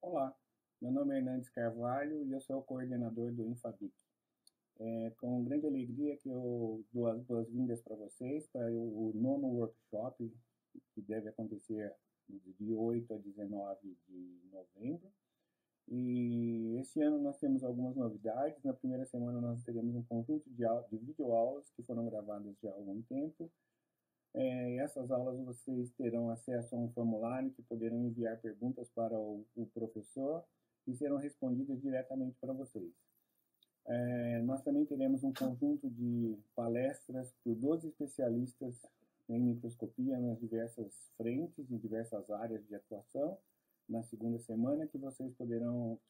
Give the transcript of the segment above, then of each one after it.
Olá, meu nome é Hernandes Carvalho e eu sou o coordenador do Infabic. É com grande alegria que eu dou as boas-vindas para vocês para o nono workshop que deve acontecer de 8 a 19 de novembro. E esse ano nós temos algumas novidades. Na primeira semana nós teremos um conjunto de videoaulas que foram gravadas já há algum tempo. Essas aulas vocês terão acesso a um formulário que poderão enviar perguntas para o professor e serão respondidas diretamente para vocês. Nós também teremos um conjunto de palestras por 12 especialistas em microscopia nas diversas frentes e diversas áreas de atuação na segunda semana, que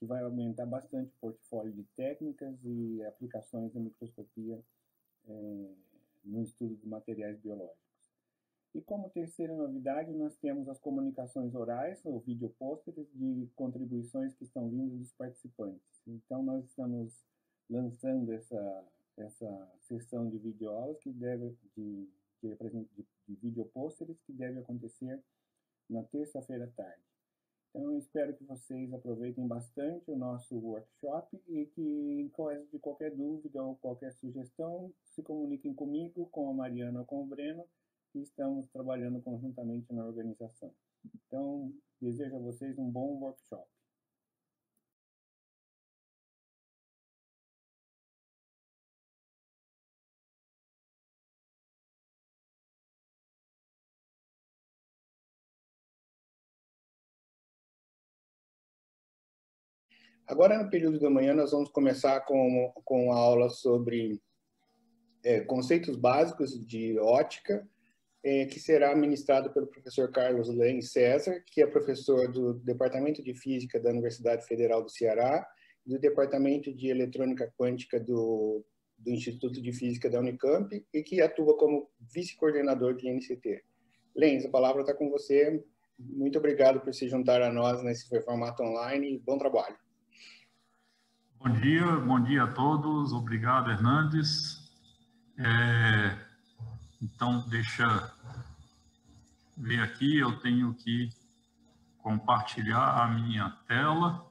vai aumentar bastante o portfólio de técnicas e aplicações da microscopia no estudo de materiais biológicos. E como terceira novidade, nós temos as comunicações orais, ou videopôsteres, de contribuições que estão vindo dos participantes. Então, nós estamos lançando essa sessão de videoaulas de videopôsteres que deve acontecer na terça-feira à tarde. Então, eu espero que vocês aproveitem bastante o nosso workshop e que, em caso de qualquer dúvida ou qualquer sugestão, se comuniquem comigo, com a Mariana ou com o Breno, que estamos trabalhando conjuntamente na organização. Então, desejo a vocês um bom workshop. Agora, no período da manhã, nós vamos começar com a aula sobre conceitos básicos de ótica, que será ministrado pelo professor Carlos Len César, que é professor do Departamento de Física da Universidade Federal do Ceará e do Departamento de Eletrônica Quântica do Instituto de Física da Unicamp e que atua como vice-coordenador de INCT. Len, a palavra está com você. Muito obrigado por se juntar a nós nesse formato online e bom trabalho. Bom dia a todos. Obrigado, Hernandes. Então, deixa ver aqui, eu tenho que compartilhar a minha tela.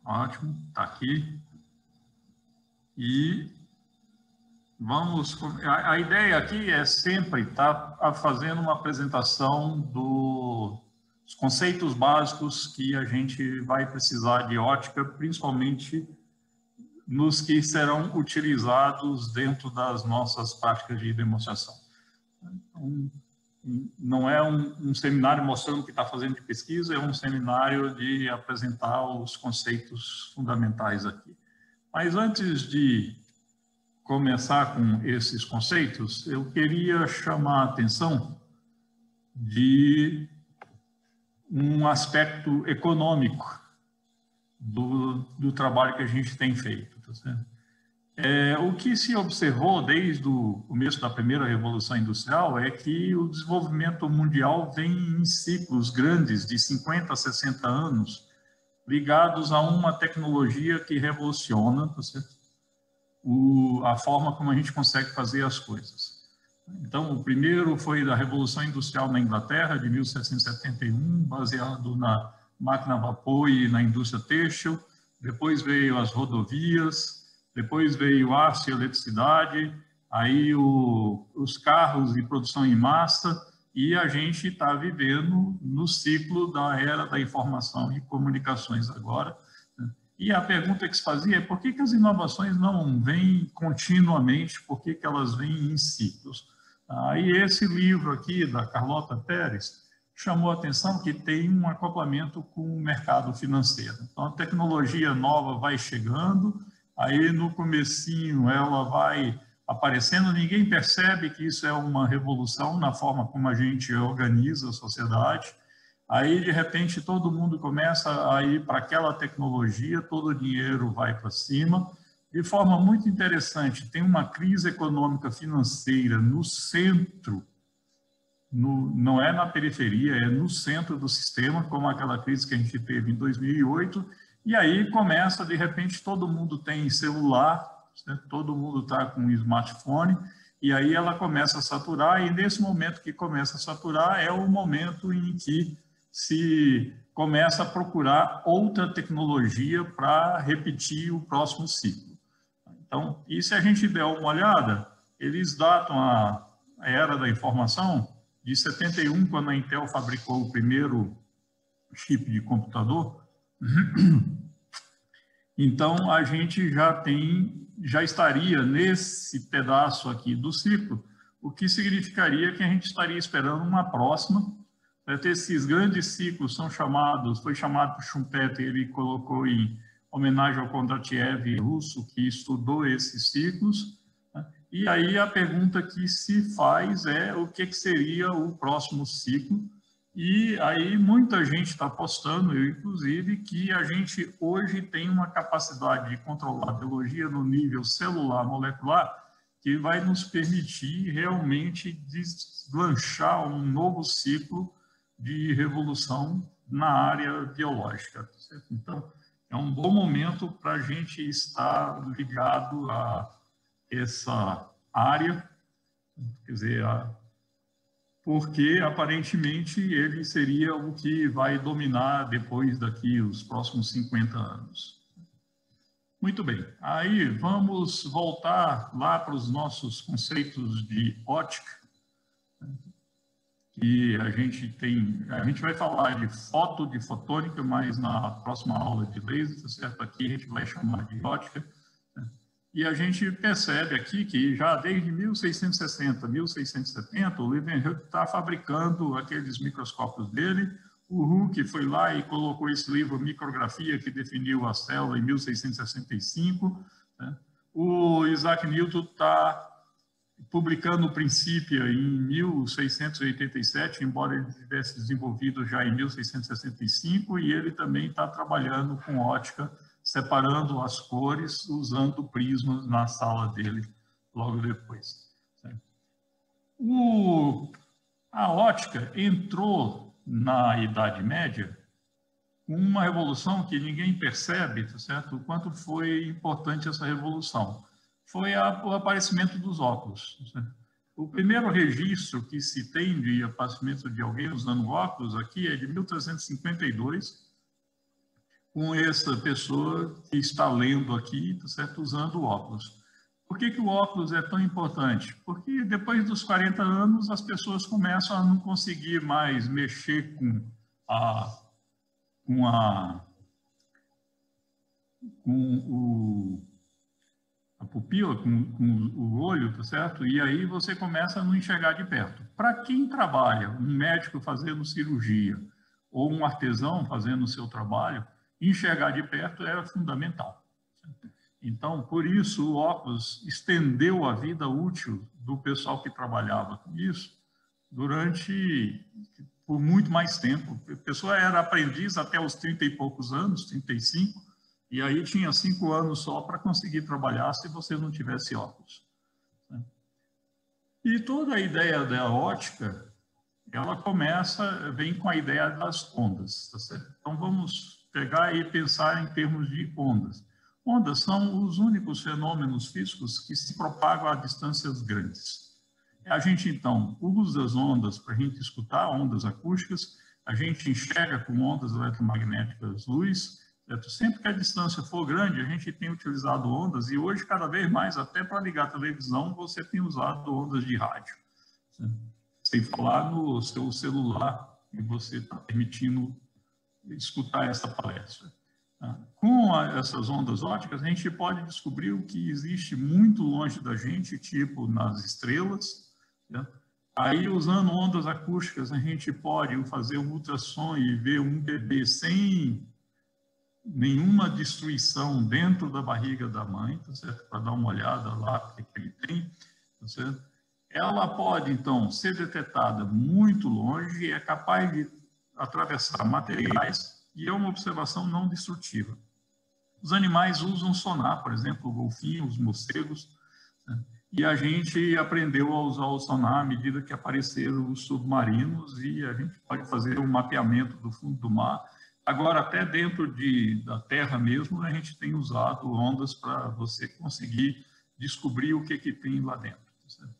Ótimo, está aqui. E vamos... A ideia aqui é sempre estar fazendo uma apresentação dos conceitos básicos que a gente vai precisar de ótica, principalmente nos que serão utilizados dentro das nossas práticas de demonstração. Então, não é um seminário mostrando o que está fazendo de pesquisa, é um seminário de apresentar os conceitos fundamentais aqui. Mas antes de começar com esses conceitos, eu queria chamar a atenção de um aspecto econômico do trabalho que a gente tem feito. Tá certo? O que se observou desde o começo da primeira Revolução Industrial é que o desenvolvimento mundial vem em ciclos grandes, de 50 a 60 anos, ligados a uma tecnologia que revoluciona, tá certo? A forma como a gente consegue fazer as coisas. Então, o primeiro foi da Revolução Industrial na Inglaterra, de 1771, baseado na máquina a vapor e na indústria têxtil. Depois veio as rodovias, depois veio aço e eletricidade, aí os carros de produção em massa, e a gente está vivendo no ciclo da era da informação e comunicações agora. E a pergunta que se fazia é por que as inovações não vêm continuamente, por que elas vêm em ciclos? Aí esse livro aqui, da Carlota Pérez, chamou a atenção que tem um acoplamento com o mercado financeiro. Então, a tecnologia nova vai chegando, aí no comecinho ela vai aparecendo, ninguém percebe que isso é uma revolução na forma como a gente organiza a sociedade. Aí, de repente, todo mundo começa a ir para aquela tecnologia, todo o dinheiro vai para cima. De forma muito interessante, tem uma crise econômica financeira no centro, não é na periferia, é no centro do sistema, como aquela crise que a gente teve em 2008, e aí começa, de repente, todo mundo tem celular, né? Todo mundo está com um smartphone, e aí ela começa a saturar, e nesse momento que começa a saturar é o momento em que se começa a procurar outra tecnologia para repetir o próximo ciclo. Então, e se a gente der uma olhada, eles datam a era da informação de 71, quando a Intel fabricou o primeiro chip de computador. Então, a gente já estaria nesse pedaço aqui do ciclo, o que significaria que a gente estaria esperando uma próxima. Esses grandes ciclos foi chamado por Schumpeter, ele colocou em homenagem ao Kondratiev russo, que estudou esses ciclos. E aí a pergunta que se faz é o que seria o próximo ciclo. E aí muita gente está apostando, eu inclusive, que a gente hoje tem uma capacidade de controlar a biologia no nível celular, molecular, que vai nos permitir realmente deslanchar um novo ciclo de revolução na área biológica. Certo? Então, é um bom momento para a gente estar ligado a essa área, quer dizer, porque aparentemente ele seria o que vai dominar depois daqui os próximos 50 anos. Muito bem, aí vamos voltar lá para os nossos conceitos de ótica, que a gente vai falar de fotônica, mas na próxima aula de laser, tá certo? Aqui a gente vai chamar de ótica. E a gente percebe aqui que já desde 1660, 1670, o Leeuwenhoek está fabricando aqueles microscópios dele. O Hooke foi lá e colocou esse livro Micrografia, que definiu a célula em 1665. Né? O Isaac Newton está publicando o Principia em 1687, embora ele tivesse desenvolvido já em 1665, e ele também está trabalhando com ótica, separando as cores, usando prismas na sala dele logo depois. A ótica entrou na Idade Média com uma revolução que ninguém percebe, tá certo? O quanto foi importante essa revolução. Foi o aparecimento dos óculos. Certo? O primeiro registro que se tem de aparecimento de alguém usando óculos aqui é de 1352, com essa pessoa que está lendo aqui, tá certo? Usando óculos. Por que o óculos é tão importante? Porque depois dos 40 anos as pessoas começam a não conseguir mais mexer com a pupila, com o olho, tá certo? E aí você começa a não enxergar de perto. Para quem trabalha, um médico fazendo cirurgia ou um artesão fazendo o seu trabalho, enxergar de perto era fundamental. Então, por isso, o óculos estendeu a vida útil do pessoal que trabalhava com isso por muito mais tempo. A pessoa era aprendiz até os 30 e poucos anos, 35, e aí tinha 5 anos só para conseguir trabalhar se você não tivesse óculos. E toda a ideia da ótica, ela vem com a ideia das ondas. Tá certo? Então, vamos pegar e pensar em termos de ondas. Ondas são os únicos fenômenos físicos que se propagam a distâncias grandes. A gente, então, usa as ondas para a gente escutar, ondas acústicas, a gente enxerga com ondas eletromagnéticas luz, certo? Sempre que a distância for grande, a gente tem utilizado ondas, e hoje, cada vez mais, até para ligar a televisão, você tem usado ondas de rádio. Certo? Sem falar no seu celular, e você está permitindo escutar essa palestra. Com essas ondas ópticas, a gente pode descobrir o que existe muito longe da gente, tipo nas estrelas. Né? Aí, usando ondas acústicas, a gente pode fazer um ultrassom e ver um bebê sem nenhuma destruição dentro da barriga da mãe, tá certo? Para dar uma olhada lá o que ele tem. Tá certo? Ela pode, então, ser detectada muito longe e é capaz de atravessar materiais, e é uma observação não destrutiva. Os animais usam sonar, por exemplo, o golfinho, os morcegos, né? E a gente aprendeu a usar o sonar à medida que apareceram os submarinos, e a gente pode fazer um mapeamento do fundo do mar. Agora, até dentro da terra mesmo, a gente tem usado ondas para você conseguir descobrir o que tem lá dentro. Certo?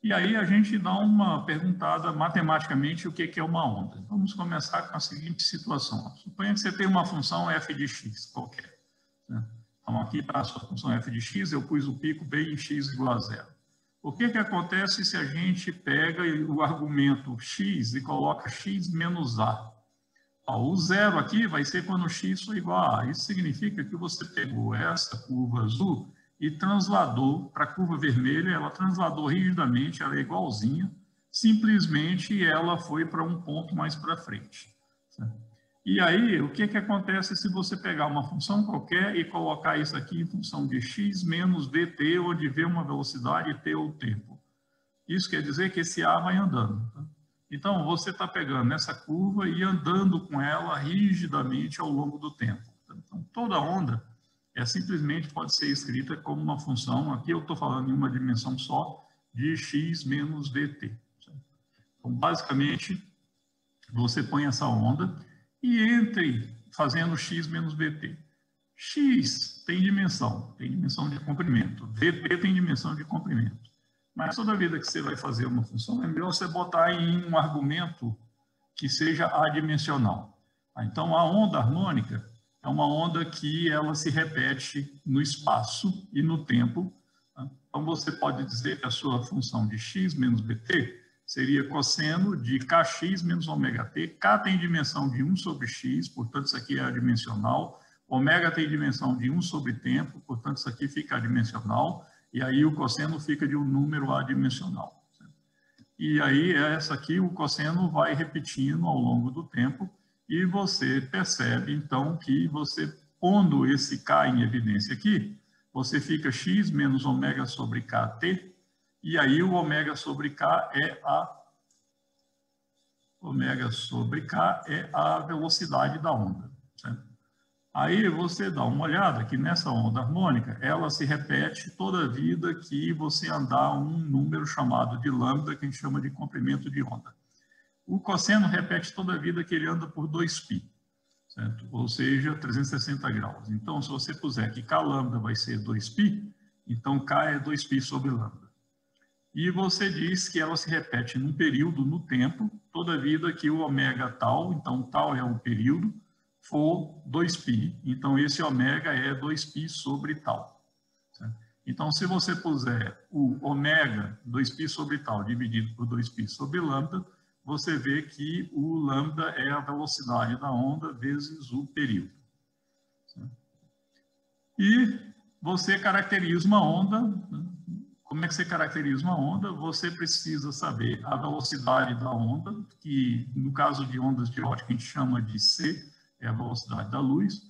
E aí a gente dá uma perguntada matematicamente o que é uma onda. Vamos começar com a seguinte situação. Suponha que você tem uma função f de x qualquer, né? Então aqui para a sua função f de x eu pus o pico bem em x igual a zero. O que acontece se a gente pega o argumento x e coloca x menos a? O zero aqui vai ser quando x for igual a a. Isso significa que você pegou essa curva azul e transladou para a curva vermelha, ela transladou rigidamente, ela é igualzinha, simplesmente ela foi para um ponto mais para frente. Certo? E aí, o que acontece se você pegar uma função qualquer e colocar isso aqui em função de x menos dt, onde v uma velocidade t ou tempo? Isso quer dizer que esse a vai andando. Tá? Então, você está pegando essa curva e andando com ela rigidamente ao longo do tempo. Então, toda onda simplesmente pode ser escrita como uma função, aqui eu estou falando em uma dimensão só, de x menos dt. Certo? Então, basicamente, você põe essa onda e entre fazendo x menos dt. X tem dimensão de comprimento. dt tem dimensão de comprimento. Mas toda vida que você vai fazer uma função, é melhor você botar em um argumento que seja adimensional. Então, a onda harmônica é uma onda que ela se repete no espaço e no tempo. Então, você pode dizer que a sua função de x menos bt seria cosseno de kx menos ômega t. K tem dimensão de 1 sobre x, portanto, isso aqui é adimensional. Ômega tem dimensão de 1 sobre tempo, portanto, isso aqui fica adimensional. E aí o cosseno fica de um número adimensional. E aí, essa aqui, o cosseno vai repetindo ao longo do tempo. E você percebe, então, que você, pondo esse K em evidência aqui, você fica x menos ômega sobre kt, e aí o ômega sobre K é a velocidade da onda. Certo? Aí você dá uma olhada que nessa onda harmônica, ela se repete toda a vida que você andar um número chamado de lambda, que a gente chama de comprimento de onda. O cosseno repete toda a vida que ele anda por 2π, certo? Ou seja, 360 graus. Então, se você puser que K lambda vai ser 2π, então K é 2π sobre lambda. E você diz que ela se repete num período, no tempo, toda a vida que o ômega tal, então tal é o período, for 2π. Então, esse ômega é 2π sobre tal. Certo? Então, se você puser o ômega 2π sobre tal dividido por 2π sobre lambda, você vê que o lambda é a velocidade da onda vezes o período. Certo? E você caracteriza uma onda. Como é que você caracteriza uma onda? Você precisa saber a velocidade da onda, que no caso de ondas de ótica a gente chama de c, é a velocidade da luz,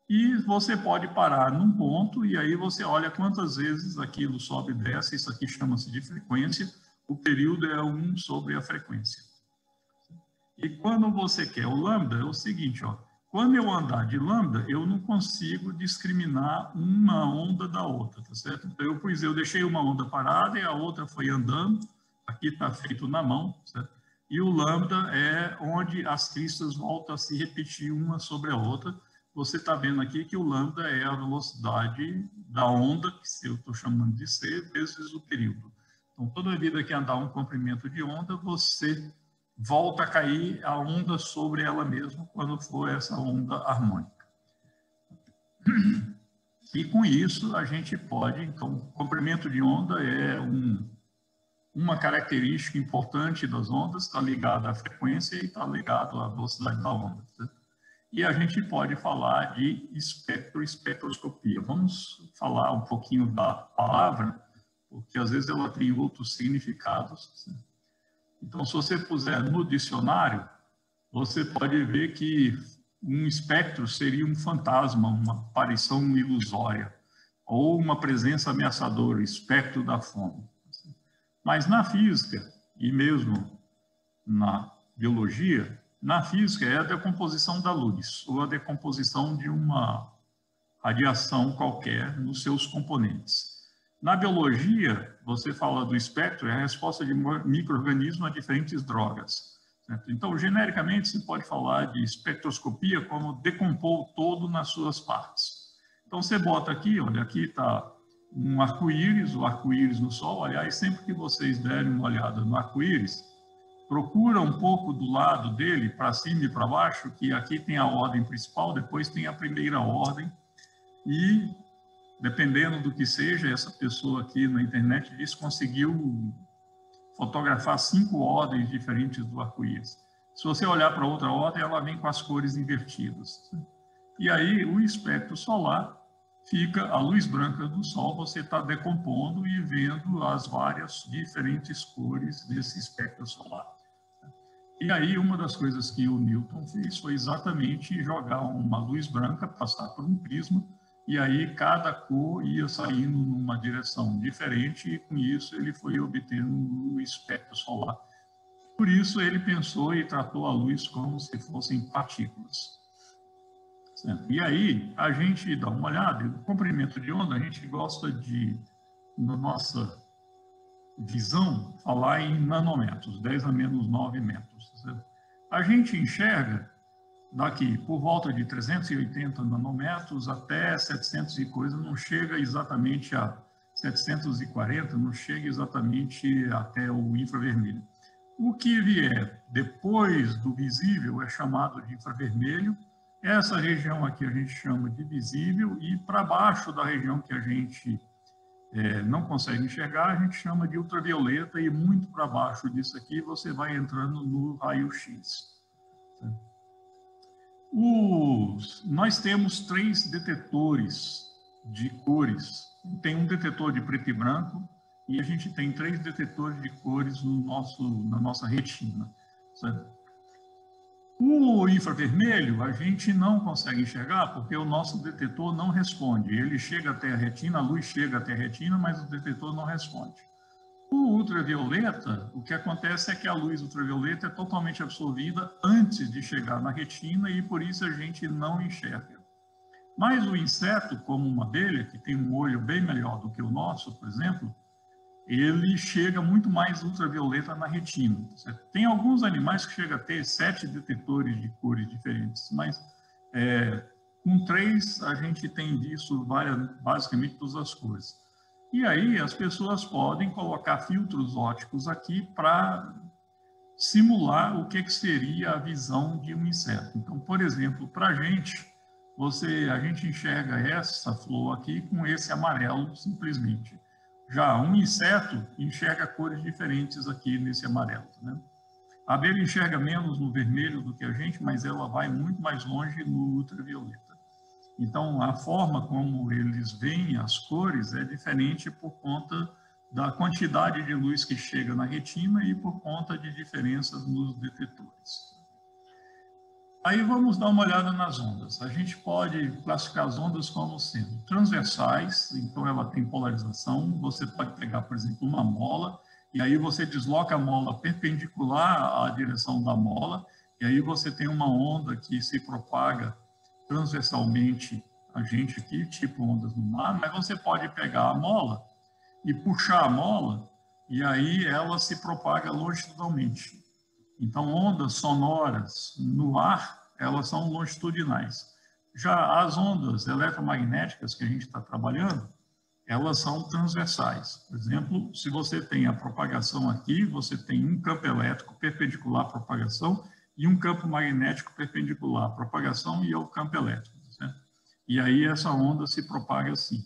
e você pode parar num ponto e aí você olha quantas vezes aquilo sobe e desce, isso aqui chama-se de frequência, o período é 1 sobre a frequência. E quando você quer o lambda, é o seguinte, ó, quando eu andar de lambda, eu não consigo discriminar uma onda da outra, tá certo? Então eu deixei uma onda parada e a outra foi andando, aqui está feito na mão, certo? E o lambda é onde as cristas voltam a se repetir uma sobre a outra. Você está vendo aqui que o lambda é a velocidade da onda, que eu estou chamando de c, vezes o período. Então, toda vida que andar um comprimento de onda, você volta a cair a onda sobre ela mesma quando for essa onda harmônica. E com isso, a gente pode, então, comprimento de onda é uma característica importante das ondas, está ligada à frequência e está ligado à velocidade da onda. Certo? E a gente pode falar de espectroscopia. Vamos falar um pouquinho da palavra, porque às vezes ela tem outros significados. Certo? Então, se você puser no dicionário, você pode ver que um espectro seria um fantasma, uma aparição ilusória, ou uma presença ameaçadora, espectro da fome. Mas na física, e mesmo na biologia, na física é a decomposição da luz, ou a decomposição de uma radiação qualquer nos seus componentes. Na biologia, você fala do espectro, é a resposta de micro-organismos a diferentes drogas. Certo? Então, genericamente, se pode falar de espectroscopia como decompor o todo nas suas partes. Então, você bota aqui, olha, aqui está um arco-íris, o arco-íris no Sol. Aliás, sempre que vocês derem uma olhada no arco-íris, procura um pouco do lado dele, para cima e para baixo, que aqui tem a ordem principal, depois tem a primeira ordem, e dependendo do que seja, essa pessoa aqui na internet diz que conseguiu fotografar 5 ordens diferentes do arco-íris. Se você olhar para outra ordem, ela vem com as cores invertidas. E aí, o espectro solar fica a luz branca do Sol, você está decompondo e vendo as várias diferentes cores desse espectro solar. E aí, uma das coisas que o Newton fez foi exatamente jogar uma luz branca, passar por um prisma, e aí cada cor ia saindo numa direção diferente, e com isso ele foi obtendo o espectro solar. Por isso, ele pensou e tratou a luz como se fossem partículas. E aí, a gente dá uma olhada, o comprimento de onda, a gente gosta de, na nossa visão, falar em nanômetros, 10 a menos 9 metros. A gente enxerga daqui por volta de 380 nanômetros até 700 e coisa, não chega exatamente a 740, não chega exatamente até o infravermelho. O que vier depois do visível é chamado de infravermelho. Essa região aqui a gente chama de visível, e para baixo da região que a gente não consegue enxergar, a gente chama de ultravioleta, e muito para baixo disso aqui você vai entrando no raio-x. Nós temos 3 detetores de cores. Tem um detetor de preto e branco, e a gente tem 3 detetores de cores na nossa retina. Certo? O infravermelho a gente não consegue enxergar porque o nosso detetor não responde. Ele chega até a retina, a luz chega até a retina, mas o detetor não responde. O ultravioleta, o que acontece é que a luz ultravioleta é totalmente absorvida antes de chegar na retina, e por isso a gente não enxerga. Mas o inseto, como uma abelha, que tem um olho bem melhor do que o nosso, por exemplo, ele chega muito mais ultravioleta na retina. Tem alguns animais que chegam a ter 7 detetores de cores diferentes, mas com 3 a gente tem disso basicamente todas as cores. E aí as pessoas podem colocar filtros ópticos aqui para simular o que seria a visão de um inseto. Então, por exemplo, para a gente enxerga essa flor aqui com esse amarelo simplesmente. Já um inseto enxerga cores diferentes aqui nesse amarelo. Né? A abelha enxerga menos no vermelho do que a gente, mas ela vai muito mais longe no ultravioleta. Então, a forma como eles veem as cores é diferente por conta da quantidade de luz que chega na retina e por conta de diferenças nos detetores. Aí vamos dar uma olhada nas ondas. A gente pode classificar as ondas como sendo transversais, então ela tem polarização. Você pode pegar, por exemplo, uma mola, e aí você desloca a mola perpendicular à direção da mola, e aí você tem uma onda que se propaga transversalmente a gente aqui, tipo ondas no mar, mas você pode pegar a mola e puxar a mola, e aí ela se propaga longitudinalmente. Então, ondas sonoras no ar, elas são longitudinais. Já as ondas eletromagnéticas que a gente está trabalhando, elas são transversais. Por exemplo, se você tem a propagação aqui, você tem um campo elétrico perpendicular à propagação e um campo magnético perpendicular à propagação e ao campo elétrico. Certo? E aí essa onda se propaga assim.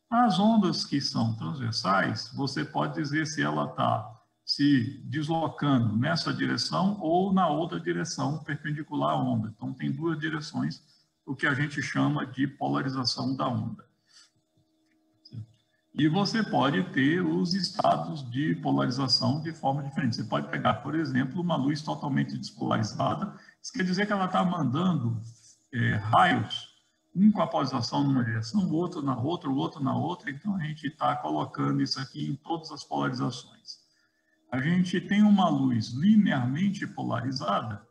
As ondas que são transversais, você pode dizer se ela está se deslocando nessa direção ou na outra direção perpendicular à onda. Então, tem 2 direções, o que a gente chama de polarização da onda. E você pode ter os estados de polarização de forma diferente. Você pode pegar, por exemplo, uma luz totalmente despolarizada. Isso quer dizer que ela está mandando raios, um com a polarização numa direção, o outro na outra, o outro na outra. Então, a gente está colocando isso aqui em todas as polarizações. A gente tem uma luz linearmente polarizada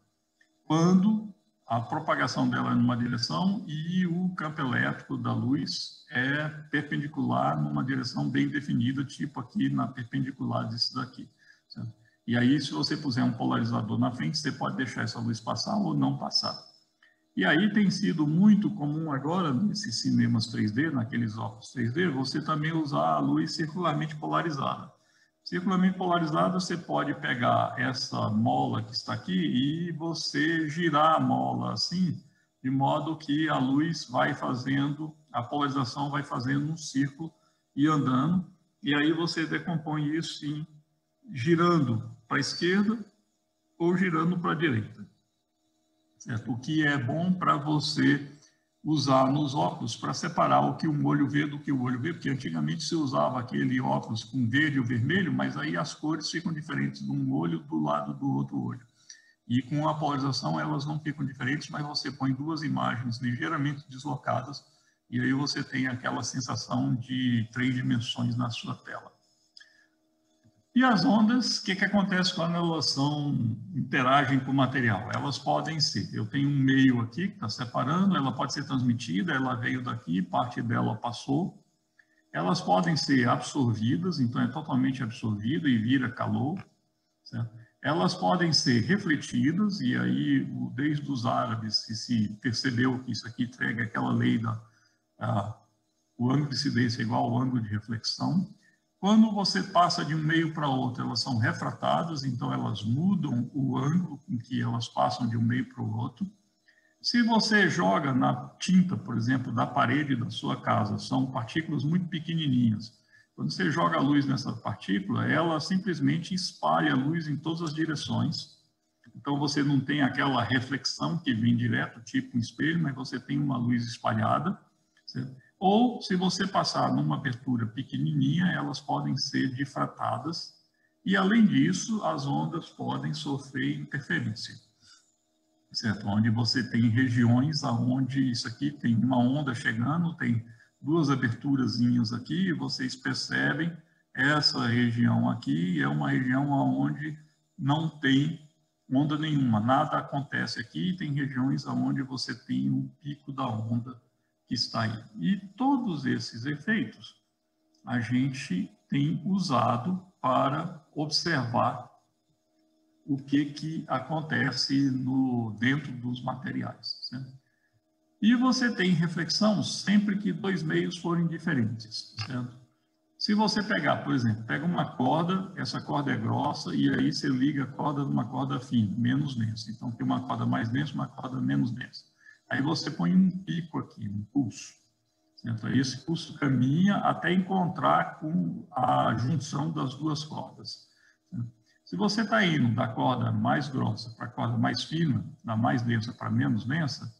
quando a propagação dela é numa direção e o campo elétrico da luz é perpendicular numa direção bem definida, tipo aqui na perpendicular disso daqui. Certo? E aí, se você puser um polarizador na frente, você pode deixar essa luz passar ou não passar. E aí tem sido muito comum agora, nesses cinemas 3D, naqueles óculos 3D, você também usar a luz circularmente polarizada. Circularmente polarizada, você pode pegar essa mola que está aqui e você girar a mola assim, de modo que a luz vai fazendo, a polarização vai fazendo um círculo e andando, e aí você decompõe isso em girando para a esquerda ou girando para a direita. Certo? O que é bom para você usar nos óculos para separar o que um olho vê do que o olho vê, porque antigamente se usava aquele óculos com verde ou vermelho, mas aí as cores ficam diferentes de um olho do lado do outro olho. E com a polarização elas não ficam diferentes, mas você põe duas imagens ligeiramente deslocadas e aí você tem aquela sensação de 3 dimensões na sua tela. E as ondas, o que acontece quando elas interagem com o material? Elas podem ser, eu tenho um meio aqui que está separando, ela pode ser transmitida, ela veio daqui, parte dela passou. Elas podem ser absorvidas, então é totalmente absorvida e vira calor. Certo? Elas podem ser refletidas, e aí desde os árabes se percebeu que isso aqui entrega aquela lei o ângulo de incidência é igual ao ângulo de reflexão. Quando você passa de um meio para outro, elas são refratadas, então elas mudam o ângulo em que elas passam de um meio para o outro. Se você joga na tinta, por exemplo, da parede da sua casa, são partículas muito pequenininhas. Quando você joga a luz nessa partícula, ela simplesmente espalha a luz em todas as direções. Então você não tem aquela reflexão que vem direto, tipo um espelho, mas você tem uma luz espalhada. Certo? Ou, se você passar numa abertura pequenininha, elas podem ser difratadas. E, além disso, as ondas podem sofrer interferência. Certo? Onde você tem regiões onde isso aqui tem uma onda chegando, tem duas aberturazinhas aqui, e vocês percebem essa região aqui é uma região onde não tem onda nenhuma, nada acontece aqui, e tem regiões onde você tem um pico da onda que está aí. E todos esses efeitos a gente tem usado para observar o que acontece dentro dos materiais. Certo? E você tem reflexão sempre que dois meios forem diferentes. Certo? Se você pegar, por exemplo, pega uma corda, essa corda é grossa, e aí você liga a corda numa corda fina, menos densa. Então, tem uma corda mais densa, uma corda menos densa. Aí você põe um pico aqui, um pulso. Certo? Esse pulso caminha até encontrar com a junção das duas cordas. Certo? Se você está indo da corda mais grossa para a corda mais fina, da mais densa para menos densa,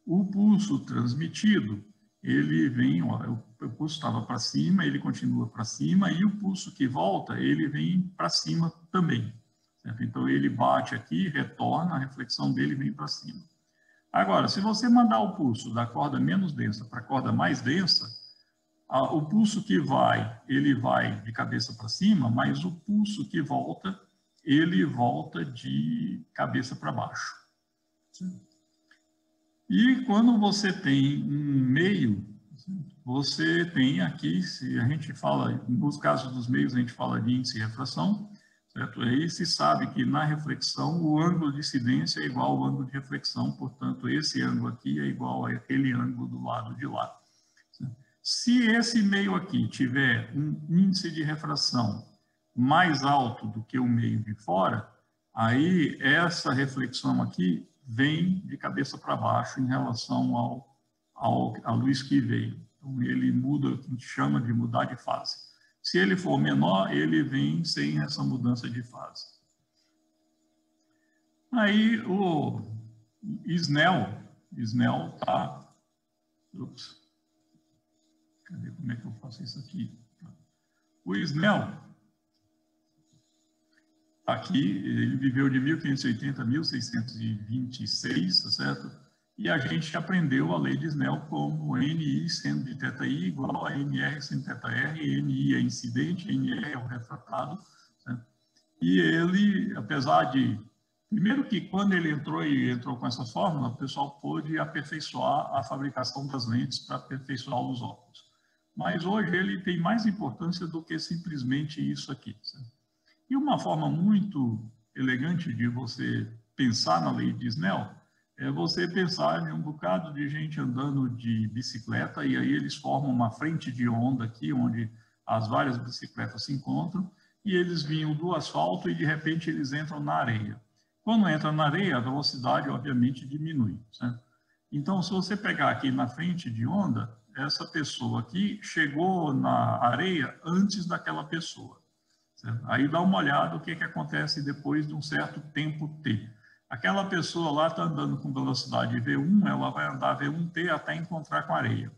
o pulso transmitido, ele vem, o pulso estava para cima, ele continua para cima, e o pulso que volta, ele vem para cima também. Certo? Então, ele bate aqui, retorna, a reflexão dele vem para cima. Agora, se você mandar o pulso da corda menos densa para a corda mais densa, o pulso que vai, ele vai de cabeça para cima, mas o pulso que volta, ele volta de cabeça para baixo. E quando você tem um meio, você tem aqui, se a gente fala, nos casos dos meios, a gente fala de índice de refração, certo? Aí se sabe que na reflexão o ângulo de incidência é igual ao ângulo de reflexão, portanto, esse ângulo aqui é igual àquele ângulo do lado de lá. Se esse meio aqui tiver um índice de refração mais alto do que o meio de fora, aí essa reflexão aqui vem de cabeça para baixo em relação à luz que veio. Então, ele muda, o que a gente chama de mudar de fase. Se ele for menor, ele vem sem essa mudança de fase. Aí o Snell está... Cadê? Como é que eu faço isso aqui? O Snell está aqui, ele viveu de 1580 a 1626, tá certo? E a gente aprendeu a lei de Snell como NI sendo de θi igual a NR sendo de θr, NI é incidente, NR é o refratado. Certo? E ele, apesar de... Primeiro que quando ele entrou com essa fórmula, o pessoal pôde aperfeiçoar a fabricação das lentes para aperfeiçoar os óculos. Mas hoje ele tem mais importância do que simplesmente isso aqui. Certo? E uma forma muito elegante de você pensar na lei de Snell é você pensar em um bocado de gente andando de bicicleta, e aí eles formam uma frente de onda aqui, onde as várias bicicletas se encontram, e eles vinham do asfalto e de repente eles entram na areia. Quando entra na areia, a velocidade obviamente diminui, certo? Então, se você pegar aqui na frente de onda, essa pessoa aqui chegou na areia antes daquela pessoa, certo? Aí dá uma olhada o que acontece depois de um certo tempo t. Aquela pessoa lá está andando com velocidade V1, ela vai andar V1t até encontrar com a areia.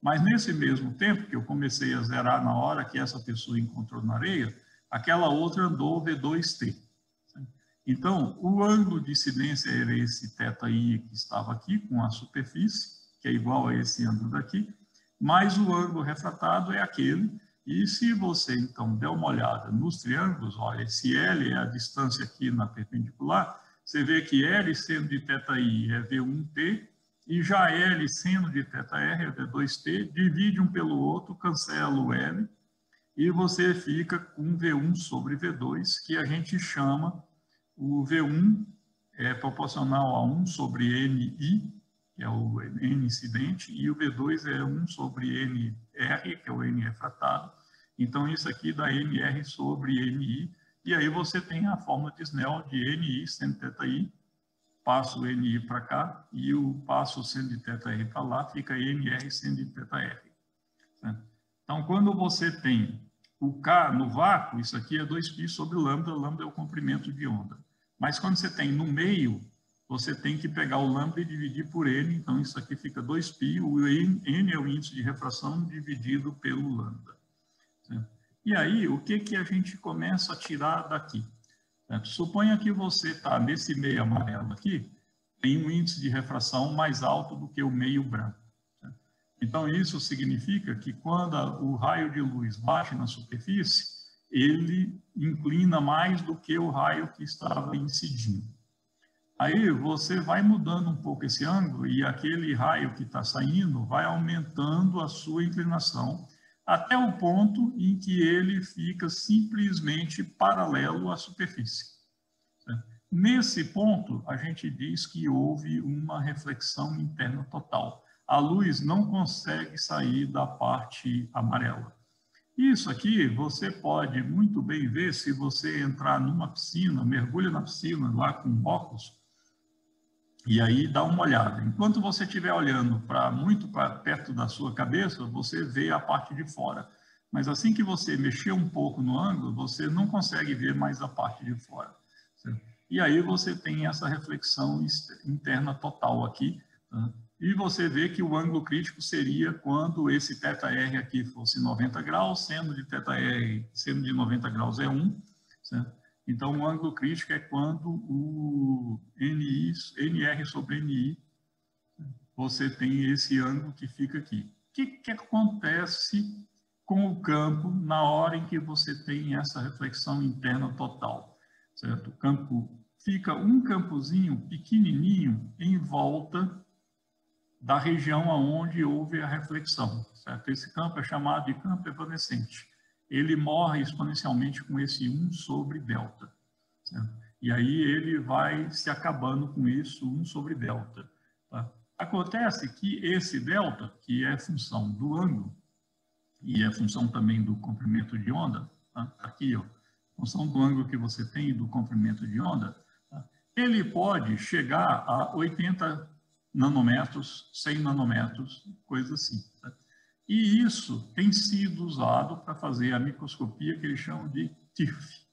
Mas nesse mesmo tempo que eu comecei a zerar na hora que essa pessoa encontrou na areia, aquela outra andou V2t. Então, o ângulo de incidência era esse θi que estava aqui com a superfície, que é igual a esse ângulo daqui, mas o ângulo refratado é aquele. E se você, então, der uma olhada nos triângulos, olha, esse L é a distância aqui na perpendicular, você vê que L sendo de θi é V1t, e já L sendo de θr é V2t, divide um pelo outro, cancela o L, e você fica com V1 sobre V2, que a gente chama, o V1 é proporcional a 1 sobre NI, que é o N incidente, e o V2 é 1 sobre NR, que é o N refratado. Então, isso aqui dá NR sobre NI, e aí você tem a fórmula de Snell de NI sendo θi, passo o NI para cá, e o passo sendo de θr para lá, fica NR sendo de θr. Então, quando você tem o K no vácuo, isso aqui é 2π sobre lambda, lambda é o comprimento de onda. Mas quando você tem no meio, você tem que pegar o lambda e dividir por N, então isso aqui fica 2π, o N é o índice de refração dividido pelo lambda. Certo? E aí, o que a gente começa a tirar daqui? Certo? Suponha que você está nesse meio amarelo aqui, tem um índice de refração mais alto do que o meio branco. Certo? Então, isso significa que quando o raio de luz bate na superfície, ele inclina mais do que o raio que estava incidindo. Aí você vai mudando um pouco esse ângulo e aquele raio que está saindo vai aumentando a sua inclinação até o ponto em que ele fica simplesmente paralelo à superfície. Nesse ponto, a gente diz que houve uma reflexão interna total. A luz não consegue sair da parte amarela. Isso aqui você pode muito bem ver se você entrar numa piscina, mergulha na piscina lá com óculos, e aí dá uma olhada. Enquanto você estiver olhando muito para perto da sua cabeça, você vê a parte de fora. Mas assim que você mexer um pouco no ângulo, você não consegue ver mais a parte de fora. Certo? E aí você tem essa reflexão interna total aqui, tá? E você vê que o ângulo crítico seria quando esse θr aqui fosse 90 graus, sendo de θr, sendo de 90 graus é 1, certo? Então, o ângulo crítico é quando o NR sobre NI, você tem esse ângulo que fica aqui. O que acontece com o campo na hora em que você tem essa reflexão interna total? Certo? O campo fica um campozinho pequenininho em volta da região onde houve a reflexão. Certo? Esse campo é chamado de campo evanescente. Ele morre exponencialmente com esse 1 sobre delta. Certo? E aí ele vai se acabando com isso, 1 sobre delta. Tá? Acontece que esse delta, que é função do ângulo, e é função também do comprimento de onda, tá? Aqui, ó, função do ângulo que você tem e do comprimento de onda, tá? Ele pode chegar a 80 nanômetros, 100 nanômetros, coisa assim. Tá? E isso tem sido usado para fazer a microscopia que eles chamam de TIRF,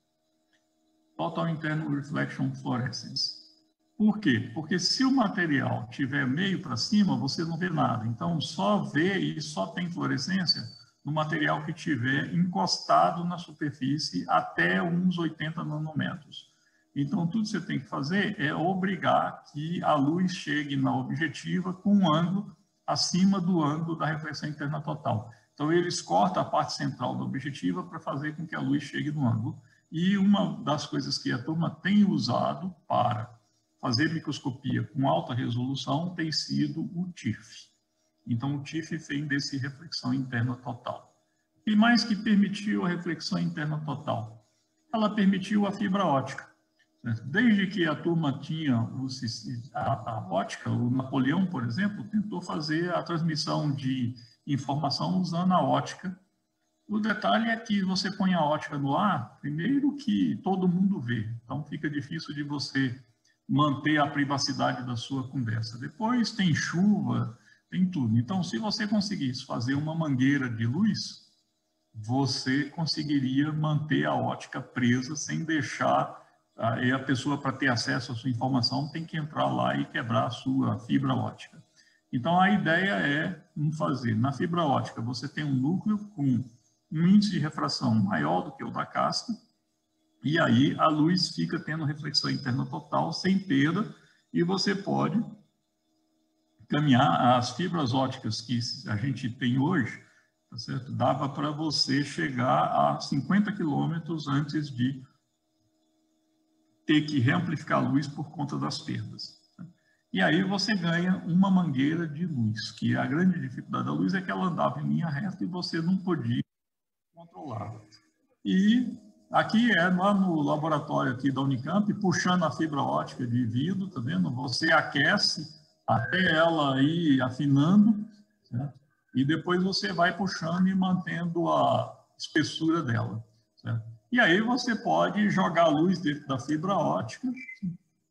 Total Internal Reflection Fluorescence. Por quê? Porque se o material tiver meio para cima, você não vê nada. Então, só vê e só tem fluorescência no material que tiver encostado na superfície até uns 80 nanômetros. Então, tudo que você tem que fazer é obrigar que a luz chegue na objetiva com um ângulo acima do ângulo da reflexão interna total. Então, eles cortam a parte central da objetiva para fazer com que a luz chegue no ângulo. E uma das coisas que a turma tem usado para fazer microscopia com alta resolução tem sido o TIRF. Então, o TIRF vem desse reflexão interna total. E mais que permitiu a reflexão interna total? Ela permitiu a fibra ótica. certo? Desde que a turma tinha a ótica, o Napoleão, por exemplo, tentou fazer a transmissão de informação usando a ótica. O detalhe é que você põe a ótica no ar, primeiro que todo mundo vê, então fica difícil de você manter a privacidade da sua conversa. Depois tem chuva, tem tudo. Então, se você conseguisse fazer uma mangueira de luz, você conseguiria manter a ótica presa sem deixar a pessoa, para ter acesso à sua informação, tem que entrar lá e quebrar a sua fibra ótica. Então, a ideia é fazer, na fibra ótica, você tem um núcleo com um índice de refração maior do que o da casca, e aí a luz fica tendo reflexão interna total, sem perda, e você pode caminhar. As fibras óticas que a gente tem hoje, tá certo? Dava para você chegar a 50 quilômetros antes de ter que reamplificar a luz por conta das perdas. E aí você ganha uma mangueira de luz, que a grande dificuldade da luz é que ela andava em linha reta e você não podia controlar. E aqui é lá no laboratório aqui da Unicamp, puxando a fibra ótica de vidro, tá vendo? Você aquece até ela ir afinando, certo? E depois você vai puxando e mantendo a espessura dela, certo? E aí você pode jogar a luz dentro da fibra ótica,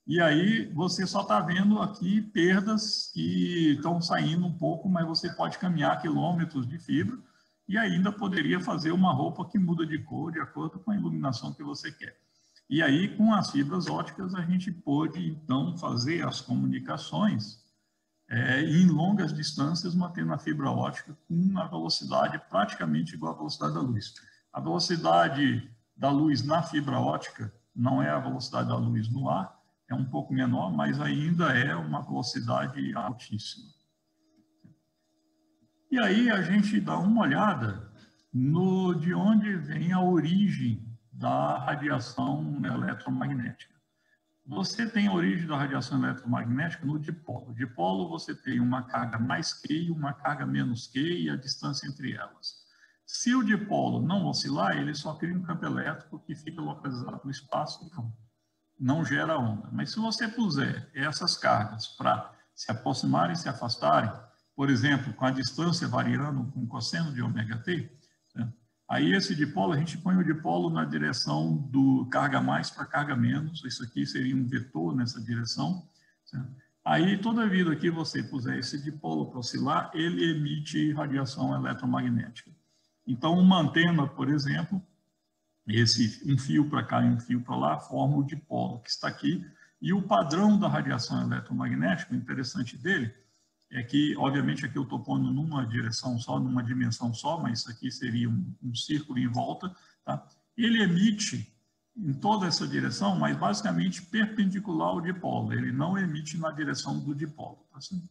e aí você só está vendo aqui perdas que estão saindo um pouco, mas você pode caminhar quilômetros de fibra, e ainda poderia fazer uma roupa que muda de cor de acordo com a iluminação que você quer. E aí, com as fibras óticas, a gente pôde, então, fazer as comunicações em longas distâncias, mantendo a fibra ótica com uma velocidade praticamente igual à velocidade da luz. A velocidade da luz na fibra ótica não é a velocidade da luz no ar, é um pouco menor, mas ainda é uma velocidade altíssima. E aí a gente dá uma olhada de onde vem a origem da radiação eletromagnética. Você tem a origem da radiação eletromagnética no dipolo. No dipolo você tem uma carga mais Q e uma carga menos Q e a distância entre elas. Se o dipolo não oscilar, ele só cria um campo elétrico que fica localizado no espaço, não gera onda. Mas se você puser essas cargas para se aproximarem e se afastarem, por exemplo, com a distância variando com cosseno de ômega t, né? Aí esse dipolo, a gente põe o dipolo na direção do carga mais para carga menos, isso aqui seria um vetor nessa direção, certo? Aí toda vida que você puser esse dipolo para oscilar, ele emite radiação eletromagnética. Então uma antena, por exemplo, um fio para cá e um fio para lá, forma o dipolo que está aqui, e o padrão da radiação eletromagnética, o interessante dele, é que, obviamente, aqui eu estou pondo numa direção só, numa dimensão só, mas isso aqui seria um círculo em volta, tá? Ele emite em toda essa direção, mas basicamente perpendicular ao dipolo, ele não emite na direção do dipolo, tá certo?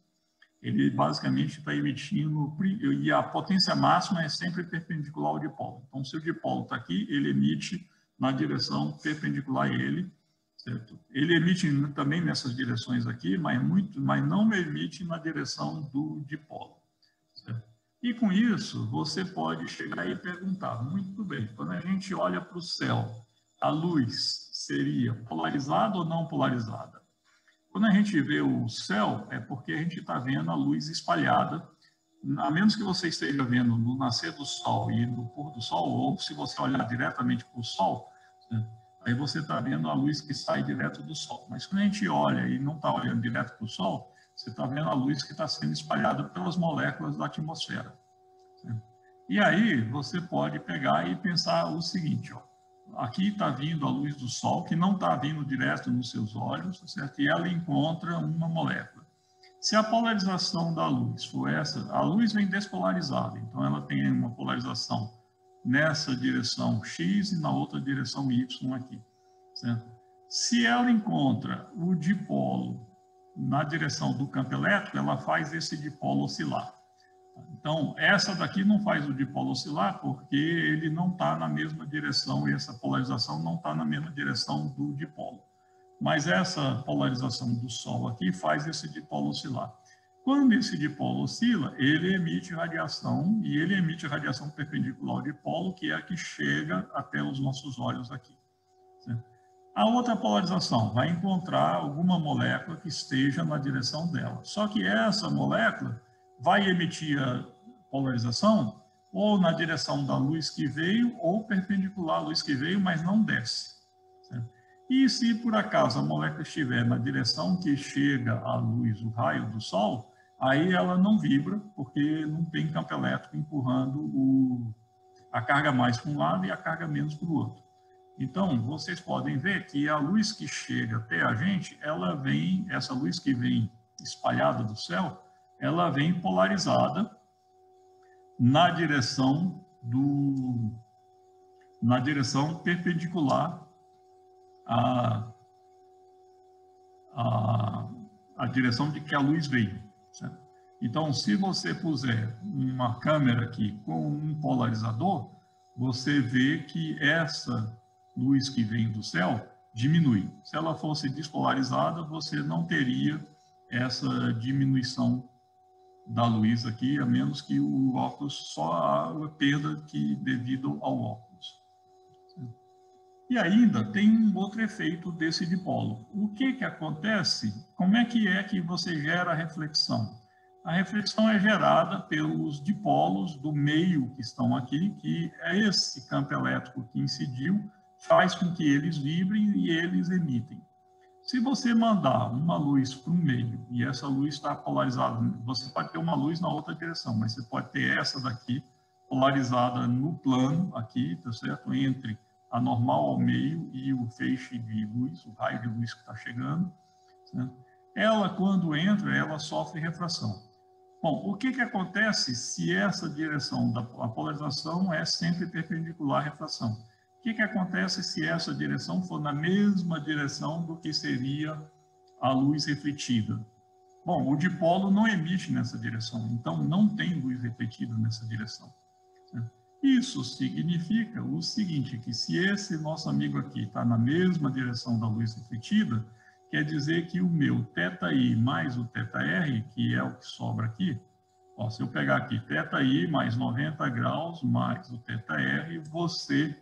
Ele basicamente está emitindo, e a potência máxima é sempre perpendicular ao dipolo. Então, se o dipolo está aqui, ele emite na direção perpendicular a ele, certo? Ele emite também nessas direções aqui, mas não emite na direção do dipolo, certo? E com isso, você pode chegar e perguntar, muito bem, quando a gente olha para o céu, a luz seria polarizada ou não polarizada? Quando a gente vê o céu, é porque a gente está vendo a luz espalhada, a menos que você esteja vendo no nascer do sol e no pôr do sol, ou se você olhar diretamente para o sol, certo? Aí você está vendo a luz que sai direto do Sol. Mas quando a gente olha e não está olhando direto para o Sol, você está vendo a luz que está sendo espalhada pelas moléculas da atmosfera, certo? E aí você pode pegar e pensar o seguinte, ó, aqui está vindo a luz do Sol, que não está vindo direto nos seus olhos, certo? E ela encontra uma molécula. Se a polarização da luz for essa, a luz vem despolarizada, então ela tem uma polarização nessa direção X e na outra direção Y aqui, certo? Se ela encontra o dipolo na direção do campo elétrico, ela faz esse dipolo oscilar. Então, essa daqui não faz o dipolo oscilar porque ele não está na mesma direção e essa polarização não está na mesma direção do dipolo. Mas essa polarização do Sol aqui faz esse dipolo oscilar. Quando esse dipolo oscila, ele emite radiação, e ele emite radiação perpendicular ao dipolo, que é a que chega até os nossos olhos aqui, certo? A outra polarização vai encontrar alguma molécula que esteja na direção dela. Só que essa molécula vai emitir a polarização ou na direção da luz que veio ou perpendicular à luz que veio, mas não desce. Certo? E se por acaso a molécula estiver na direção que chega a luz, o raio do Sol, aí ela não vibra, porque não tem campo elétrico empurrando a carga mais para um lado e a carga menos para o outro. Então, vocês podem ver que a luz que chega até a gente, ela vem, essa luz que vem espalhada do céu, ela vem polarizada na direção perpendicular à direção de que a luz veio. Certo? Então, se você puser uma câmera aqui com um polarizador, você vê que essa luz que vem do céu diminui. Se ela fosse despolarizada, você não teria essa diminuição da luz aqui, a menos que o óculos só a perda devido ao óculos. E ainda tem um outro efeito desse dipolo. O que acontece? Como é que você gera a reflexão? A reflexão é gerada pelos dipolos do meio que estão aqui, que é esse campo elétrico que incidiu, faz com que eles vibrem e eles emitem. Se você mandar uma luz para um meio e essa luz está polarizada, você pode ter uma luz na outra direção, mas você pode ter essa daqui polarizada no plano aqui, tá certo? Entre a normal ao meio e o feixe de luz, o raio de luz que está chegando. Certo? Ela, quando entra, ela sofre refração. Bom, o que acontece se essa direção da polarização é sempre perpendicular à refração? O que acontece se essa direção for na mesma direção do que seria a luz refletida? Bom, o dipolo não emite nessa direção, então não tem luz refletida nessa direção. Isso significa o seguinte, que se esse nosso amigo aqui está na mesma direção da luz refletida, quer dizer que o meu θi mais o θr, que é o que sobra aqui, ó, se eu pegar aqui θi mais 90 graus mais o θr, você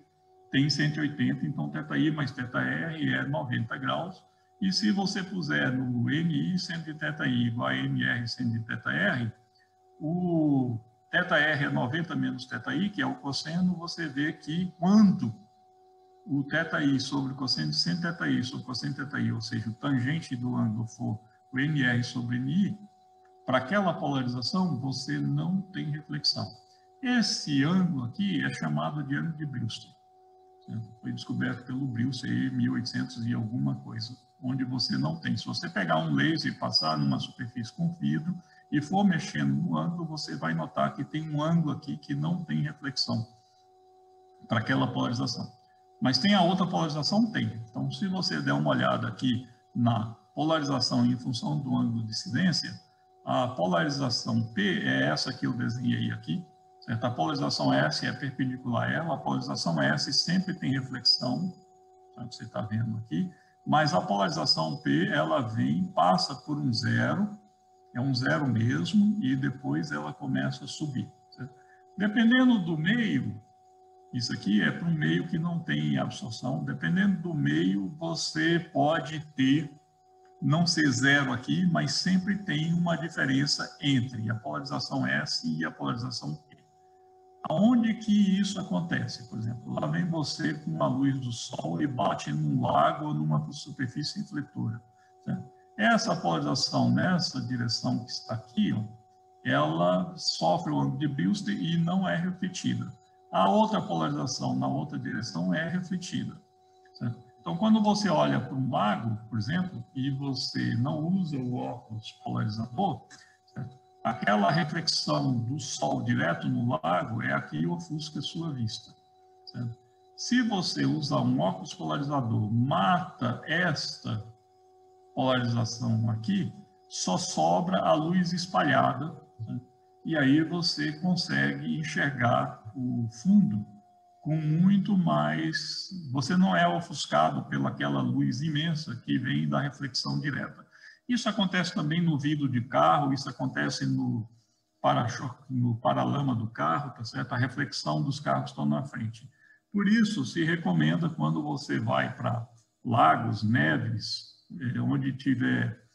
tem 180, então θi mais θr é 90 graus. E se você puser no MI seno de θi igual a MR seno de θr, o θr é 90 menos θi, que é o cosseno, você vê que quando o θi sobre o cosseno de 100 θi sobre o cosseno de θi, ou seja, o tangente do ângulo for o MR sobre MI, para aquela polarização você não tem reflexão. Esse ângulo aqui é chamado de ângulo de Brewster. Foi descoberto pelo Brewster em 1800 e alguma coisa, onde você não tem. Se você pegar um laser e passar numa superfície com vidro e for mexendo no ângulo, você vai notar que tem um ângulo aqui que não tem reflexão para aquela polarização. Mas tem a outra polarização? Tem. Então, se você der uma olhada aqui na polarização em função do ângulo de incidência, a polarização P é essa que eu desenhei aqui. Certo? A polarização S é perpendicular a ela, a polarização S sempre tem reflexão, que você está vendo aqui, mas a polarização P, ela vem, passa por um zero, é um zero mesmo, e depois ela começa a subir. Certo? Dependendo do meio, isso aqui é para um meio que não tem absorção, dependendo do meio, você pode ter, não ser zero aqui, mas sempre tem uma diferença entre a polarização S e a polarização P. Aonde que isso acontece? Por exemplo, lá vem você com a luz do sol e bate num lago ou numa superfície refletora. Certo? Essa polarização nessa direção que está aqui, ó, ela sofre o ângulo de Brewster e não é refletida. A outra polarização na outra direção é refletida. Certo? Então, quando você olha para um lago, por exemplo, e você não usa o óculos polarizador, certo? Aquela reflexão do sol direto no lago é a que ofusca a sua vista. Certo? Se você usar um óculos polarizador, mata esta polarização aqui, só sobra a luz espalhada, certo? E aí você consegue enxergar o fundo com muito mais... Você não é ofuscado pelaquela luz imensa que vem da reflexão direta. Isso acontece também no vidro de carro, isso acontece no para-choque, no paralama do carro, tá certo? A reflexão dos carros estão na frente. Por isso, se recomenda, quando você vai para lagos, neves, onde tiver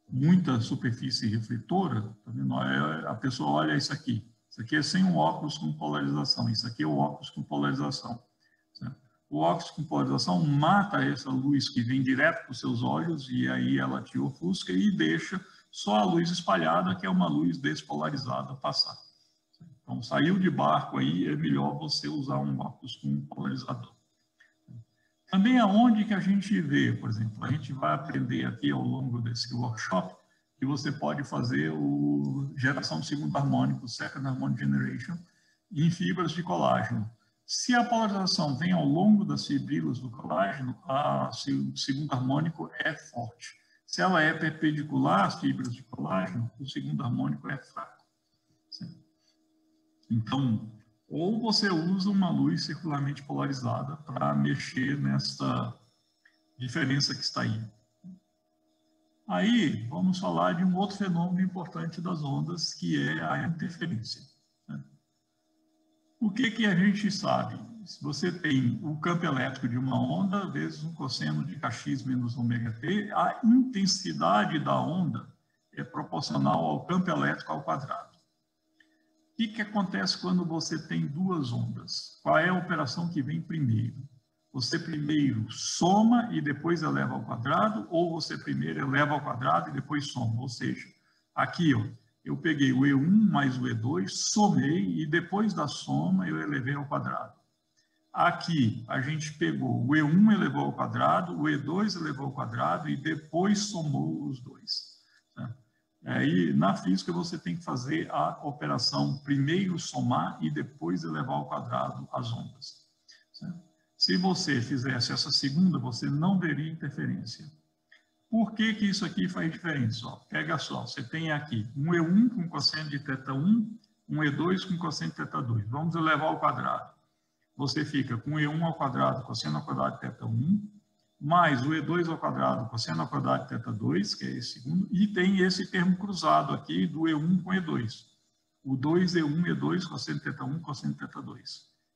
muita superfície refletora, tá vendo? A pessoa olha isso aqui é sem um óculos com polarização, isso aqui é o óculos com polarização. Certo? O óculos com polarização mata essa luz que vem direto para os seus olhos e aí ela te ofusca e deixa só a luz espalhada, que é uma luz despolarizada, passar. Então, saiu de barco aí, é melhor você usar um óculos com polarizador. Também aonde que a gente vê, por exemplo, a gente vai aprender aqui ao longo desse workshop que você pode fazer geração de segundo harmônico, second harmonic generation, em fibras de colágeno. Se a polarização vem ao longo das fibrilas do colágeno, o segundo harmônico é forte. Se ela é perpendicular às fibras de colágeno, o segundo harmônico é fraco. Certo? Então, ou você usa uma luz circularmente polarizada para mexer nessa diferença que está aí. Aí, vamos falar de um outro fenômeno importante das ondas, que é a interferência. O que a gente sabe? Se você tem o campo elétrico de uma onda, vezes um cosseno de kx menos ômega t, a intensidade da onda é proporcional ao campo elétrico ao quadrado. O que acontece quando você tem duas ondas? Qual é a operação que vem primeiro? Você primeiro soma e depois eleva ao quadrado, ou você primeiro eleva ao quadrado e depois soma? Ou seja, aqui, ó, eu peguei o E1 mais o E2, somei e depois da soma eu elevei ao quadrado. Aqui a gente pegou o E1 elevou ao quadrado, o E2 elevou ao quadrado e depois somou os dois. Tá? Aí, na física, você tem que fazer a operação primeiro somar e depois elevar ao quadrado as ondas. Certo? Se você fizesse essa segunda, você não veria interferência. Por que isso aqui faz diferença? Ó, pega só, você tem aqui um E1 com cosseno de θ1, um E2 com cosseno de θ2. Vamos elevar ao quadrado. Você fica com E1 ao quadrado, cosseno ao quadrado de θ1, mais o E2 ao quadrado, cosseno ao quadrado de θ2, que é esse segundo, e tem esse termo cruzado aqui do E1 com E2. O 2E1, E2, cosseno de θ1, cosseno de θ2.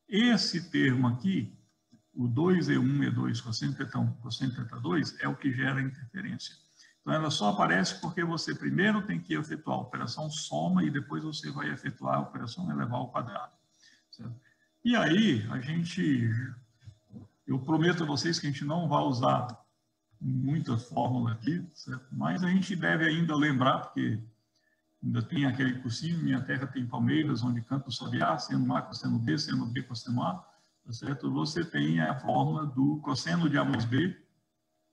Esse termo aqui, o 2E1, E2, cosseno de θ1, cosseno de θ2, é o que gera interferência. Então, ela só aparece porque você primeiro tem que efetuar a operação soma e depois você vai efetuar a operação elevar ao quadrado. Certo? E aí, eu prometo a vocês que a gente não vai usar muita fórmula aqui, certo? Mas a gente deve ainda lembrar, porque ainda tem aquele cursinho, Minha Terra tem Palmeiras, onde canta o Sabiá, seno A, cosseno B, seno B, cosseno A, tá certo? Você tem a fórmula do cosseno de A mais B,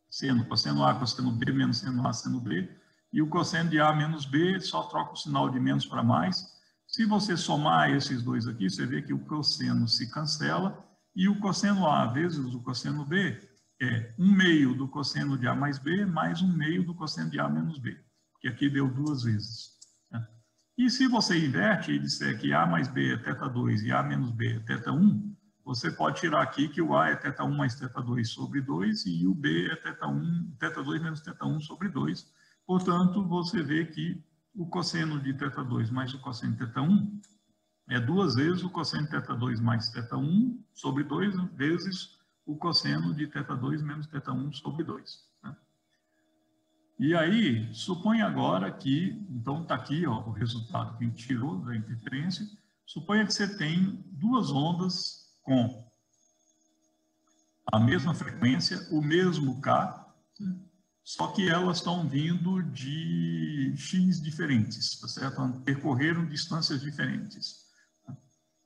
seno cosseno A, cosseno B, menos seno A, seno B, e o cosseno de A menos B só troca o sinal de menos para mais. Se você somar esses dois aqui, você vê que o cosseno se cancela e o cosseno A vezes o cosseno B é 1/2 do cosseno de A mais B mais 1/2 do cosseno de A menos B, que aqui deu duas vezes. Né? E se você inverte e disser que A mais B é θ2 e A menos B é θ1, você pode tirar aqui que o A é θ1 mais θ2 sobre 2 e o B é θ2 menos θ1 sobre 2. Portanto, você vê que o cosseno de θ2 mais o cosseno de θ1 é 2 vezes o cosseno de θ2 mais θ1 sobre 2 vezes o cosseno de θ2 menos θ1 sobre 2. Né? E aí, suponha agora que, então está aqui ó, o resultado que a gente tirou da interferência, suponha que você tem duas ondas com a mesma frequência, o mesmo K, né? Só que elas estão vindo de x diferentes, tá certo? Percorreram distâncias diferentes.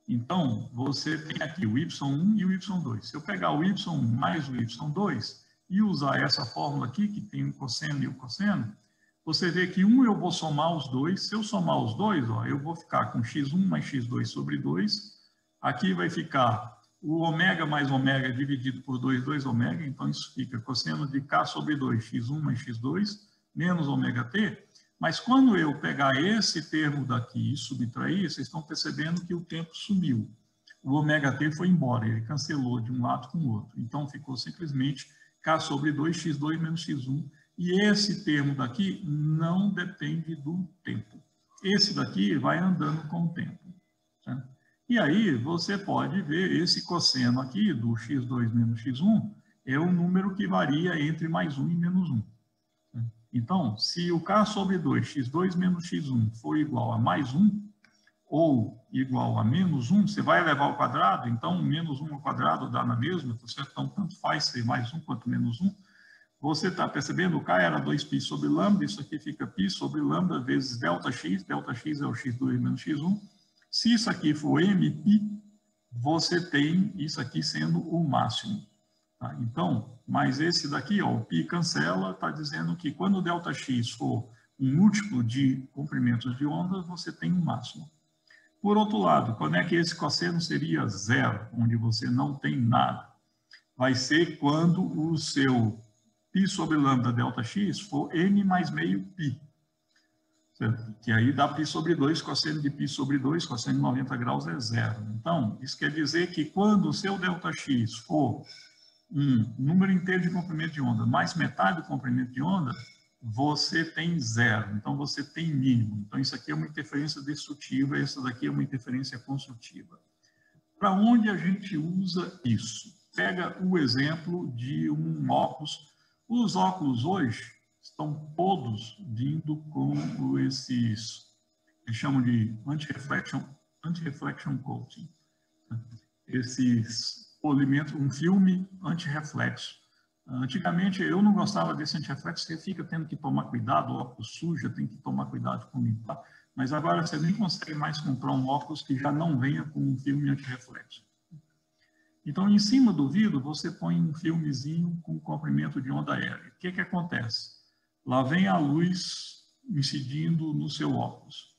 Então, você tem aqui o y1 e o y2. Se eu pegar o y1 mais o y2 e usar essa fórmula aqui, que tem o cosseno e o cosseno, você vê que eu vou somar os dois. Se eu somar os dois, ó, eu vou ficar com x1 mais x2 sobre 2. Aqui vai ficar o ômega mais ômega dividido por 2 ômega, então isso fica cosseno de k sobre 2, x1 mais x2, menos ômega t. Mas quando eu pegar esse termo daqui e subtrair, vocês estão percebendo que o tempo sumiu. O ômega t foi embora, ele cancelou de um lado com o outro. Então ficou simplesmente k sobre 2, x2 menos x1. E esse termo daqui não depende do tempo. Esse daqui vai andando com o tempo. Tá? E aí você pode ver esse cosseno aqui do x2 menos x1, é um número que varia entre mais 1 e menos 1. Então, se o K sobre 2, x2 menos x1, for igual a mais 1, ou igual a menos 1, você vai elevar ao quadrado, então menos 1 ao quadrado dá na mesma, tá certo? Então, tanto faz ser mais 1 quanto menos 1. Você está percebendo, o K era 2π sobre lambda, isso aqui fica π sobre lambda vezes ΔX é o x2 menos x1. Se isso aqui for mπ, você tem isso aqui sendo o máximo. Tá? Então, mas esse daqui, ó, o π cancela, está dizendo que quando o ΔX for um múltiplo de comprimentos de onda, você tem um máximo. Por outro lado, quando é que esse cosseno seria zero, onde você não tem nada? Vai ser quando o seu π sobre lambda ΔX for n mais meio π. Certo? Que aí dá π sobre 2, cosseno de π sobre 2, cosseno de 90 graus é zero. Então, isso quer dizer que quando o seu ΔX for um número inteiro de comprimento de onda mais metade do comprimento de onda, você tem zero. Então, você tem mínimo. Então, isso aqui é uma interferência destrutiva, essa daqui é uma interferência construtiva. Para onde a gente usa isso? Pega o exemplo de um óculos. Os óculos hoje estão todos vindo com esses, eles chamam de anti-reflection coating. Esses polimentos, um filme anti-reflexo. Antigamente eu não gostava desse anti-reflexo, você fica tendo que tomar cuidado, o óculos suja, tem que tomar cuidado com limpar. Mas agora você nem consegue mais comprar um óculos que já não venha com um filme anti-reflexo. Então, em cima do vidro, você põe um filmezinho com comprimento de onda aérea. O que que acontece? Lá vem a luz incidindo no seu óculos.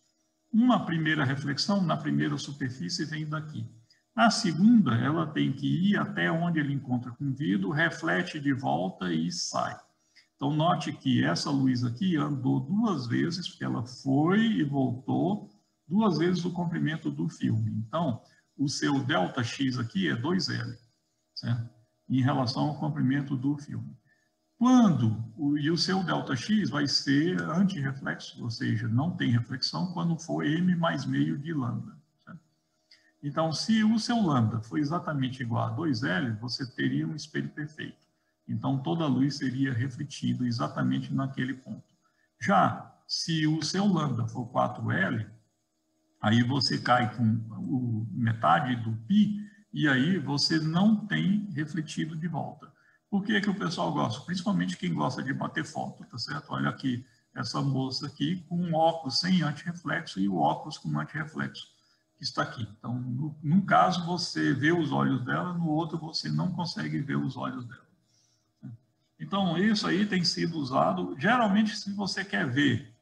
Uma primeira reflexão na primeira superfície vem daqui. A segunda, ela tem que ir até onde ele encontra com o vidro, reflete de volta e sai. Então, note que essa luz aqui andou duas vezes, porque ela foi e voltou duas vezes o comprimento do filme. Então, o seu ΔX aqui é 2L, certo? Em relação ao comprimento do filme. E o seu ΔX vai ser antirreflexo, ou seja, não tem reflexão quando for m mais meio de lambda. Certo? Então, se o seu lambda for exatamente igual a 2L, você teria um espelho perfeito. Então, toda a luz seria refletida exatamente naquele ponto. Já se o seu lambda for 4L, aí você cai com metade do π e aí você não tem refletido de volta. Por que que o pessoal gosta? Principalmente quem gosta de bater foto, tá certo? Olha aqui, essa moça aqui com um óculos sem antirreflexo e o óculos com antirreflexo que está aqui. Então, num caso você vê os olhos dela, no outro você não consegue ver os olhos dela. Então, isso aí tem sido usado, geralmente se você quer ver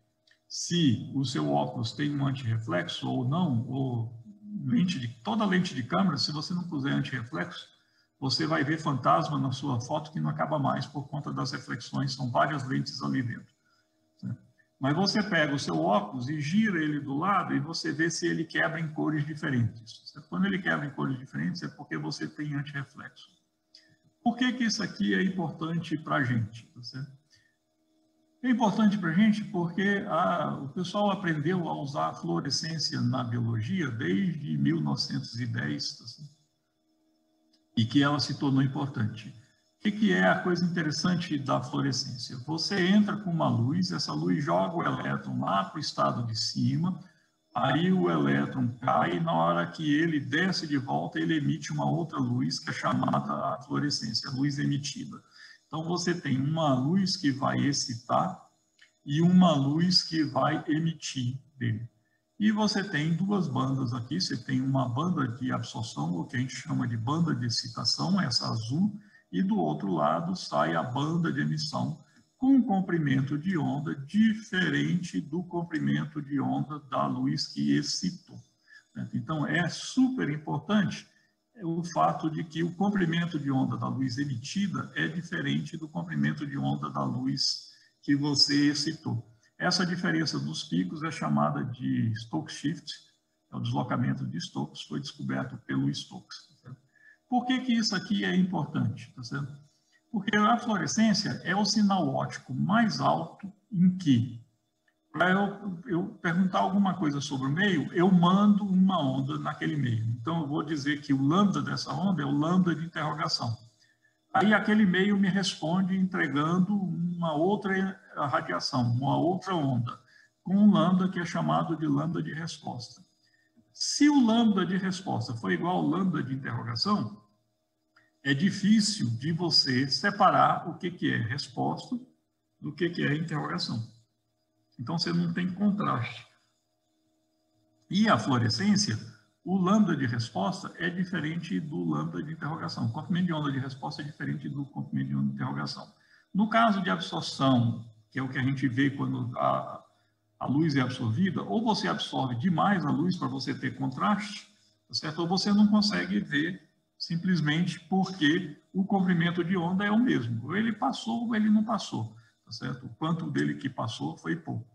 se o seu óculos tem um antirreflexo ou não, ou toda lente de câmera, se você não puser antirreflexo, você vai ver fantasma na sua foto que não acaba mais por conta das reflexões, são várias lentes ali dentro. Certo? Mas você pega o seu óculos e gira ele do lado e você vê se ele quebra em cores diferentes. Certo? Quando ele quebra em cores diferentes é porque você tem antirreflexo. Por que que isso aqui é importante para a gente? Tá certo? É importante para a gente porque o pessoal aprendeu a usar a fluorescência na biologia desde 1910, tá certo? E que ela se tornou importante. O que é a coisa interessante da fluorescência? Você entra com uma luz, essa luz joga o elétron lá para o estado de cima, aí o elétron cai e na hora que ele desce de volta, ele emite uma outra luz que é chamada a fluorescência, a luz emitida. Então, você tem uma luz que vai excitar e uma luz que vai emitir dele. E você tem duas bandas aqui, você tem uma banda de absorção, o que a gente chama de banda de excitação, essa azul, e do outro lado sai a banda de emissão, com um comprimento de onda diferente do comprimento de onda da luz que excitou. Então, é super importante o fato de que o comprimento de onda da luz emitida é diferente do comprimento de onda da luz que você excitou. Essa diferença dos picos é chamada de Stokes shift, é o deslocamento de Stokes, foi descoberto pelo Stokes. Tá? Por que que isso aqui é importante? Tá certo? Porque a fluorescência é o sinal óptico mais alto em que, para eu perguntar alguma coisa sobre o meio, eu mando uma onda naquele meio. Então, eu vou dizer que o lambda dessa onda é o lambda de interrogação. aí aquele meio me responde entregando uma outra radiação, uma outra onda, com um lambda que é chamado de lambda de resposta. Se o lambda de resposta for igual ao lambda de interrogação, é difícil de você separar o que é resposta do que é interrogação. Então, você não tem contraste. E a fluorescência, o lambda de resposta é diferente do lambda de interrogação. O comprimento de onda de resposta é diferente do comprimento de onda de interrogação. No caso de absorção, que é o que a gente vê quando a luz é absorvida, ou você absorve demais a luz para você ter contraste, tá certo? Ou você não consegue ver simplesmente porque o comprimento de onda é o mesmo. Ou ele passou ou ele não passou, tá certo? O quanto dele que passou foi pouco.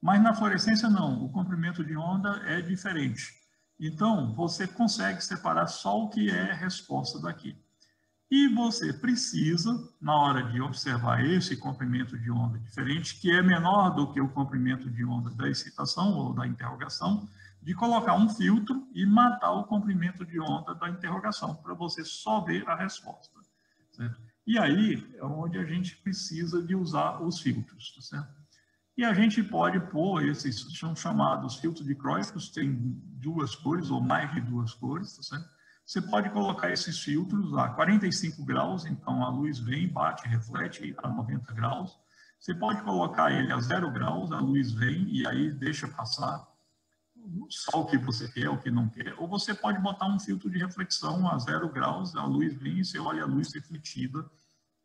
Mas na fluorescência não, o comprimento de onda é diferente. Então, você consegue separar só o que é resposta daqui. E você precisa, na hora de observar esse comprimento de onda diferente, que é menor do que o comprimento de onda da excitação ou da interrogação, de colocar um filtro e matar o comprimento de onda da interrogação, para você só ver a resposta. Certo? E aí é onde a gente precisa de usar os filtros. Tá certo? E a gente pode pôr esses, são chamados filtros dicróicos, tem duas cores ou mais de duas cores, tá certo? Você pode colocar esses filtros a 45 graus, então a luz vem, bate, reflete a 90 graus. Você pode colocar ele a 0 graus, a luz vem e aí deixa passar só o que você quer, o que não quer. Ou você pode botar um filtro de reflexão a 0 graus, a luz vem e você olha a luz refletida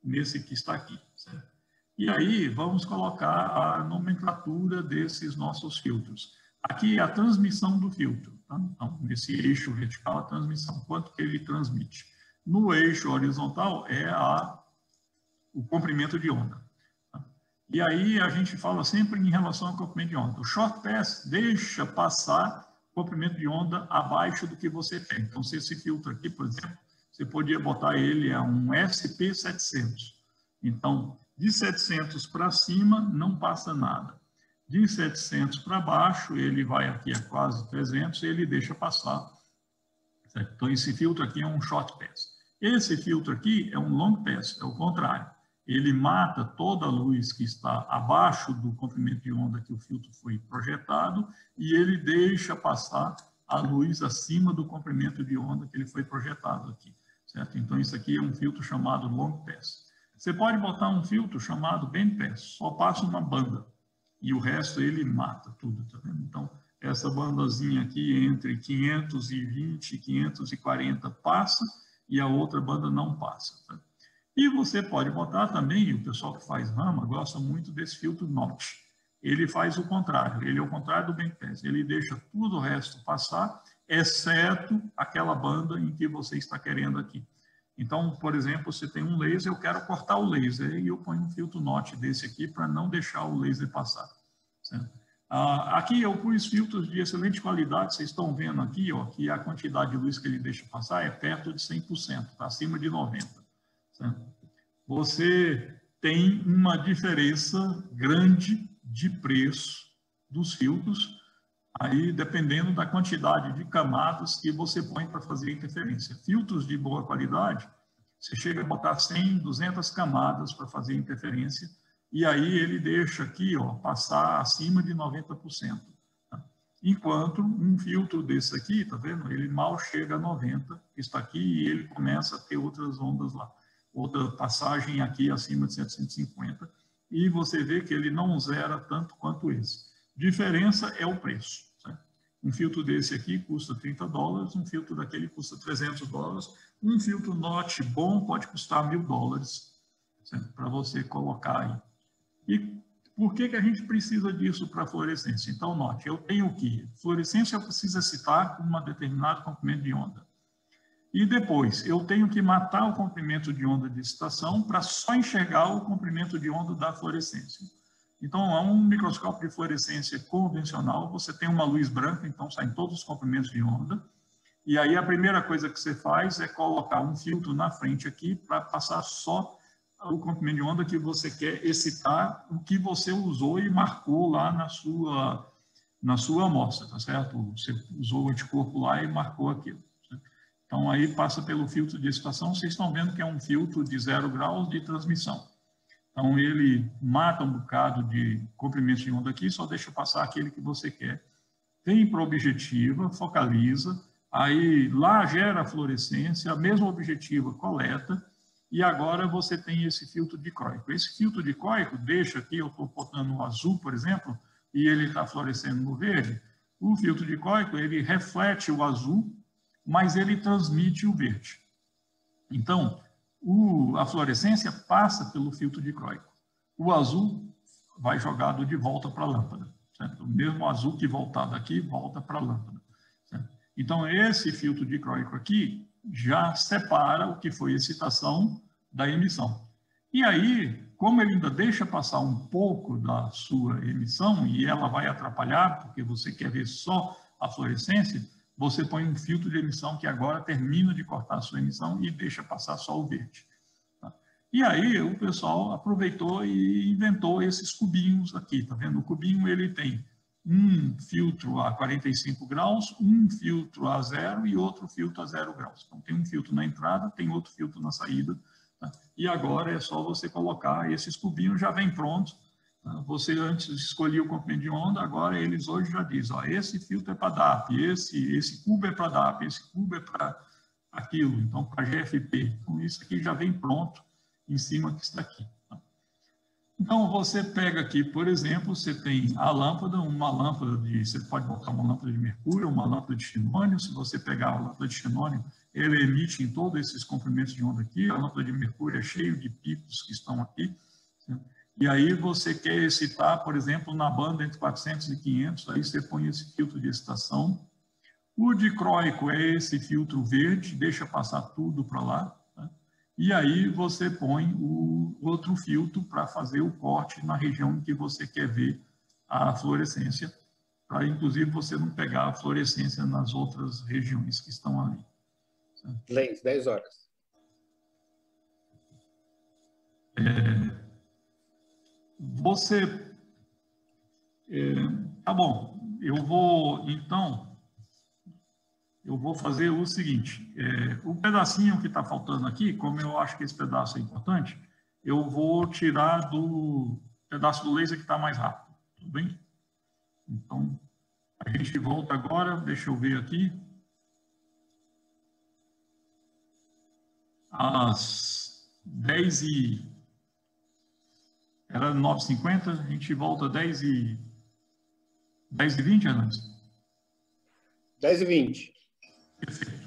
nesse que está aqui, certo? E aí, vamos colocar a nomenclatura desses nossos filtros. Aqui é a transmissão do filtro. Tá? Então, nesse eixo vertical, a transmissão. Quanto que ele transmite? No eixo horizontal, é o comprimento de onda. Tá? E aí, a gente fala sempre em relação ao comprimento de onda. O short pass deixa passar o comprimento de onda abaixo do que você quer. Então, se esse filtro aqui, por exemplo, você podia botar ele a um SP700. Então, de 700 para cima, não passa nada. De 700 para baixo, ele vai aqui a quase 300 e ele deixa passar. Certo? Então, esse filtro aqui é um short pass. Esse filtro aqui é um long pass, é o contrário. Ele mata toda a luz que está abaixo do comprimento de onda que o filtro foi projetado e ele deixa passar a luz acima do comprimento de onda que ele foi projetado aqui. Certo? Então, isso aqui é um filtro chamado long pass. Você pode botar um filtro chamado band pass, só passa uma banda e o resto ele mata tudo, tá vendo? Então, essa bandazinha aqui entre 520 e 540 passa e a outra banda não passa. Tá? E você pode botar também, o pessoal que faz rama gosta muito desse filtro notch. Ele faz o contrário, ele é o contrário do band pass, ele deixa tudo o resto passar, exceto aquela banda em que você está querendo aqui. Então, por exemplo, se tem um laser, eu quero cortar o laser e eu ponho um filtro notch desse aqui para não deixar o laser passar. Certo? Aqui eu pus filtros de excelente qualidade, vocês estão vendo aqui ó, que a quantidade de luz que ele deixa passar é perto de 100%, está acima de 90%. Certo? Você tem uma diferença grande de preço dos filtros, aí dependendo da quantidade de camadas que você põe para fazer interferência. Filtros de boa qualidade, você chega a botar 100, 200 camadas para fazer interferência, e aí ele deixa aqui, ó, passar acima de 90%. Tá? Enquanto um filtro desse aqui, tá vendo? Ele mal chega a 90%, está aqui, e ele começa a ter outras ondas lá. Outra passagem aqui acima de 750, e você vê que ele não zera tanto quanto esse. Diferença é o preço. Certo? Um filtro desse aqui custa $30, um filtro daquele custa $300. Um filtro notch bom pode custar $1.000 para você colocar aí. E por que a gente precisa disso para fluorescência? Então, note, eu tenho que fluorescência eu preciso excitar com um determinado comprimento de onda. E depois, eu tenho que matar o comprimento de onda de excitação para só enxergar o comprimento de onda da fluorescência. Então, a um microscópio de fluorescência convencional, você tem uma luz branca, então saem todos os comprimentos de onda, e aí a primeira coisa que você faz é colocar um filtro na frente aqui para passar só o comprimento de onda que você quer excitar, o que você usou e marcou lá na sua amostra, tá certo? Você usou o anticorpo lá e marcou aquilo. Certo? Então, aí passa pelo filtro de excitação. Vocês estão vendo que é um filtro de 0 graus de transmissão. Então, ele mata um bocado de comprimento de onda aqui, só deixa passar aquele que você quer. Vem para a objetiva, focaliza, aí lá gera a fluorescência, a mesma objetiva coleta, e agora você tem esse filtro dicróico. Esse filtro dicróico deixa aqui, eu estou botando o azul, por exemplo, e ele está fluorescendo no verde. O filtro dicróico, ele reflete o azul, mas ele transmite o verde. Então, a fluorescência passa pelo filtro dicróico. O azul vai jogado de volta para a lâmpada. Certo? O mesmo azul que voltar daqui, volta para a lâmpada. Certo? Então, esse filtro dicróico aqui já separa o que foi excitação da emissão. E aí, como ele ainda deixa passar um pouco da sua emissão, e ela vai atrapalhar, porque você quer ver só a fluorescência, você põe um filtro de emissão que agora termina de cortar a sua emissão e deixa passar só o verde. Tá? E aí o pessoal aproveitou e inventou esses cubinhos aqui, tá vendo? O cubinho ele tem um filtro a 45 graus, um filtro a 0 e outro filtro a 0 graus. Então tem um filtro na entrada, tem outro filtro na saída, tá? E agora é só você colocar, esses cubinhos já vem prontos. Você antes escolhia o comprimento de onda, agora eles hoje já dizem, ó, esse filtro é para DAP, esse cubo é para DAP, esse cubo é para aquilo, então para GFP. Então isso aqui já vem pronto em cima que está aqui. Tá? Então você pega aqui, por exemplo, você tem a lâmpada, você pode botar uma lâmpada de mercúrio, uma lâmpada de xenônio. Se você pegar a lâmpada de xenônio, ele emite em todos esses comprimentos de onda aqui. A lâmpada de mercúrio é cheio de picos que estão aqui, certo? E aí você quer excitar, por exemplo, na banda entre 400 e 500, aí você põe esse filtro de excitação. O dicróico é esse filtro verde, deixa passar tudo para lá. Tá? E aí você põe o outro filtro para fazer o corte na região em que você quer ver a fluorescência, para inclusive você não pegar a fluorescência nas outras regiões que estão ali. Lens, 10 horas. Tá bom, eu vou fazer o seguinte, o pedacinho que está faltando aqui, como eu acho que esse pedaço é importante, eu vou tirar do pedaço do laser que está mais rápido, tudo bem? Então, a gente volta agora, deixa eu ver aqui, às 10 e... Era 9h50, a gente volta 10h20, Hernandes? 10h20. Perfeito.